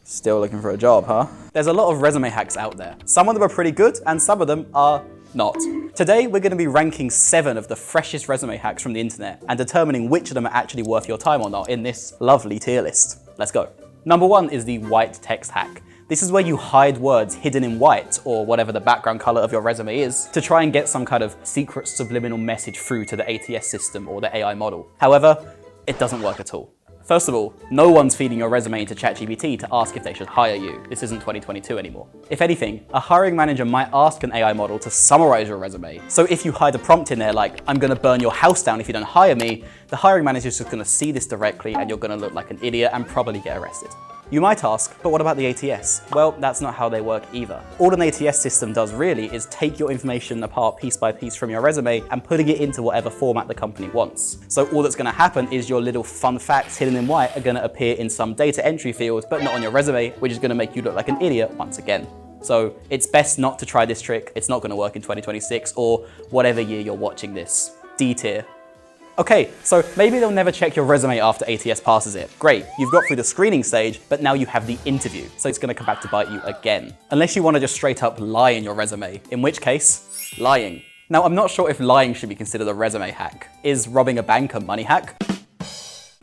Still looking for a job, huh? There's a lot of resume hacks out there. Some of them are pretty good and some of them are not. Today, we're going to be ranking 7 of the freshest resume hacks from the internet and determining which of them are actually worth your time or not in this lovely tier list. Let's go. Number 1 is the white text hack. This is where you hide words hidden in white, or whatever the background color of your resume is, to try and get some kind of secret subliminal message through to the ATS system or the AI model. However, it doesn't work at all. First of all, no one's feeding your resume into ChatGPT to ask if they should hire you. This isn't 2022 anymore. If anything, a hiring manager might ask an AI model to summarize your resume. So if you hide a prompt in there like, I'm gonna burn your house down if you don't hire me, the hiring manager's just gonna see this directly and you're gonna look like an idiot and probably get arrested. You might ask, but what about the ATS? Well, that's not how they work either. All an ATS system does really is take your information apart piece by piece from your resume and putting it into whatever format the company wants. So all that's gonna happen is your little fun facts hidden in white are gonna appear in some data entry field, but not on your resume, which is gonna make you look like an idiot once again. So it's best not to try this trick. It's not gonna work in 2026 or whatever year you're watching this. D tier. Okay, so maybe they'll never check your resume after ATS passes it. Great, you've got through the screening stage, but now you have the interview, so it's gonna come back to bite you again. Unless you wanna just straight up lie in your resume, in which case, lying. Now, I'm not sure if lying should be considered a resume hack. Is robbing a bank a money hack?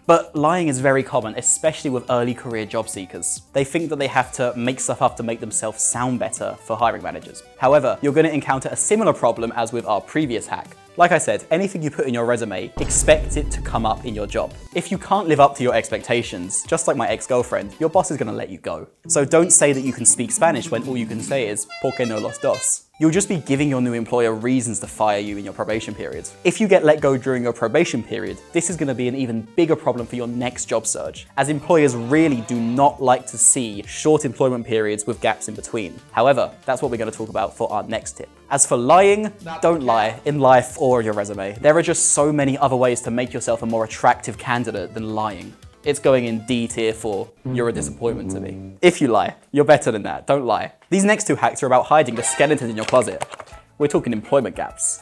But lying is very common, especially with early career job seekers. They think that they have to make stuff up to make themselves sound better for hiring managers. However, you're going to encounter a similar problem as with our previous hack. Like I said, anything you put in your resume, expect it to come up in your job. If you can't live up to your expectations, just like my ex-girlfriend, your boss is going to let you go. So don't say that you can speak Spanish when all you can say is, ¿por qué no los dos? You'll just be giving your new employer reasons to fire you in your probation period. If you get let go during your probation period, this is going to be an even bigger problem for your next job search, as employers really do not like to see short employment periods with gaps in between. However, that's what we're going to talk about for our next tip. As for lying, don't lie in life or your resume. There are just so many other ways to make yourself a more attractive candidate than lying. It's going in D tier for you're a disappointment to me. If you lie, you're better than that, don't lie. These next 2 hacks are about hiding the skeletons in your closet. We're talking employment gaps.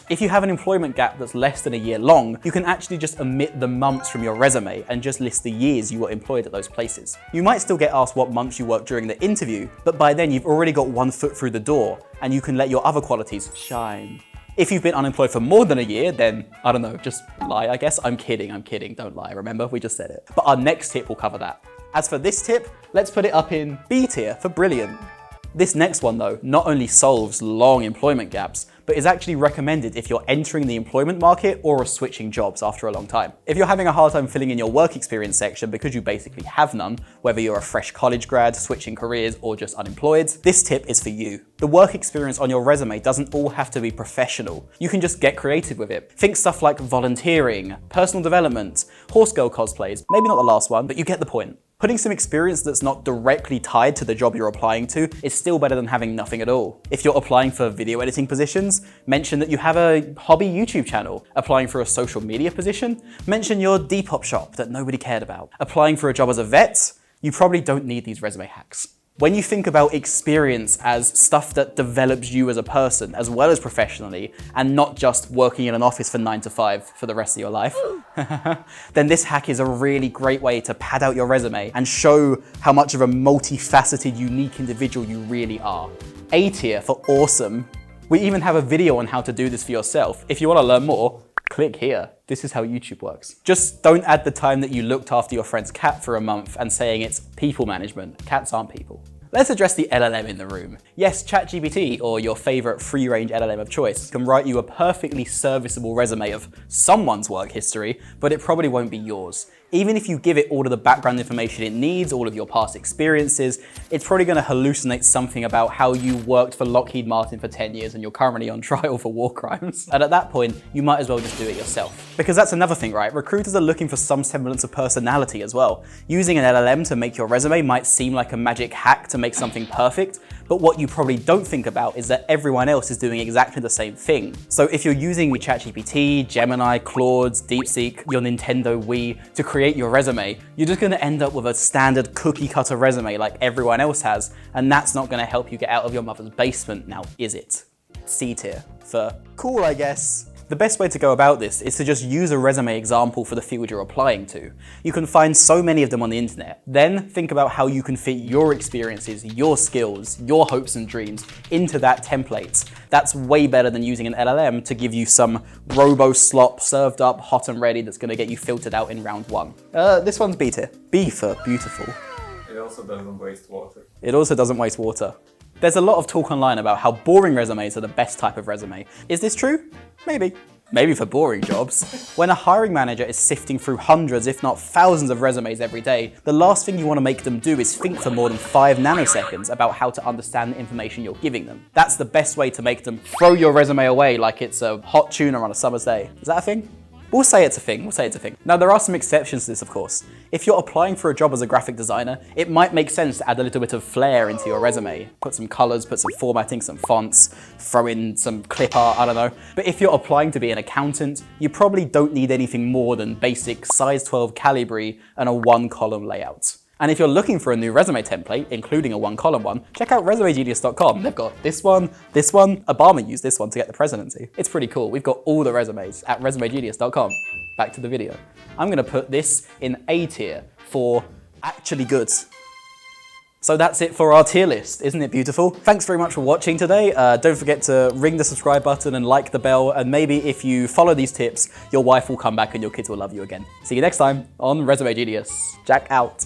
If you have an employment gap that's less than a year long, you can actually just omit the months from your resume and just list the years you were employed at those places. You might still get asked what months you worked during the interview, but by then you've already got 1 foot through the door and you can let your other qualities shine. If you've been unemployed for more than a year, then, I don't know, just lie, I guess. I'm kidding, don't lie, remember? We just said it. But our next tip will cover that. As for this tip, let's put it up in B tier for brilliant. This next one though, not only solves long employment gaps, but is actually recommended if you're entering the employment market or are switching jobs after a long time. If you're having a hard time filling in your work experience section because you basically have none, whether you're a fresh college grad, switching careers, or just unemployed, this tip is for you. The work experience on your resume doesn't all have to be professional. You can just get creative with it. Think stuff like volunteering, personal development, horse girl cosplays, maybe not the last one, but you get the point. Putting some experience that's not directly tied to the job you're applying to is still better than having nothing at all. If you're applying for video editing positions, mention that you have a hobby YouTube channel. Applying for a social media position, mention your Depop shop that nobody cared about. Applying for a job as a vet, you probably don't need these resume hacks. When you think about experience as stuff that develops you as a person, as well as professionally, and not just working in an office for 9 to 5 for the rest of your life, then this hack is a really great way to pad out your resume and show how much of a multifaceted, unique individual you really are. A tier for awesome. We even have a video on how to do this for yourself. If you want to learn more, click here. This is how YouTube works. Just don't add the time that you looked after your friend's cat for a month and saying it's people management. Cats aren't people. Let's address the LLM in the room. Yes, ChatGPT, or your favorite free-range LLM of choice, can write you a perfectly serviceable resume of someone's work history, but it probably won't be yours. Even if you give it all of the background information it needs, all of your past experiences, it's probably going to hallucinate something about how you worked for Lockheed Martin for 10 years and you're currently on trial for war crimes. And at that point, you might as well just do it yourself. Because that's another thing, right? Recruiters are looking for some semblance of personality as well. Using an LLM to make your resume might seem like a magic hack to make something perfect, but what you probably don't think about is that everyone else is doing exactly the same thing. So if you're using ChatGPT, Gemini, Claude, DeepSeek, your Nintendo Wii to create your resume, you're just gonna end up with a standard cookie cutter resume like everyone else has, and that's not gonna help you get out of your mother's basement now, is it? C tier for cool, I guess. The best way to go about this is to just use a resume example for the field you're applying to. You can find so many of them on the internet. Then think about how you can fit your experiences, your skills, your hopes and dreams into that template. That's way better than using an LLM to give you some robo slop served up hot and ready that's going to get you filtered out in round 1. This one's B tier. B for beautiful. It also doesn't waste water. It also doesn't waste water. There's a lot of talk online about how boring resumes are the best type of resume. Is this true? Maybe. Maybe for boring jobs. When a hiring manager is sifting through hundreds, if not thousands of resumes every day, the last thing you want to make them do is think for more than 5 nanoseconds about how to understand the information you're giving them. That's the best way to make them throw your resume away like it's a hot tuna on a summer's day. Is that a thing? We'll say it's a thing, Now there are some exceptions to this, of course. If you're applying for a job as a graphic designer, it might make sense to add a little bit of flair into your resume. Put some colors, put some formatting, some fonts, throw in some clip art, I don't know. But if you're applying to be an accountant, you probably don't need anything more than basic size 12 Calibri and a 1-column layout. And if you're looking for a new resume template, including a 1-column one, check out resumegenius.com. They've got this one. Obama used this one to get the presidency. It's pretty cool. We've got all the resumes at resumegenius.com. Back to the video. I'm gonna put this in A tier for actually good. So that's it for our tier list. Isn't it beautiful? Thanks very much for watching today. Don't forget to ring the subscribe button and like the bell. And maybe if you follow these tips, your wife will come back and your kids will love you again. See you next time on Resume Genius. Jack out.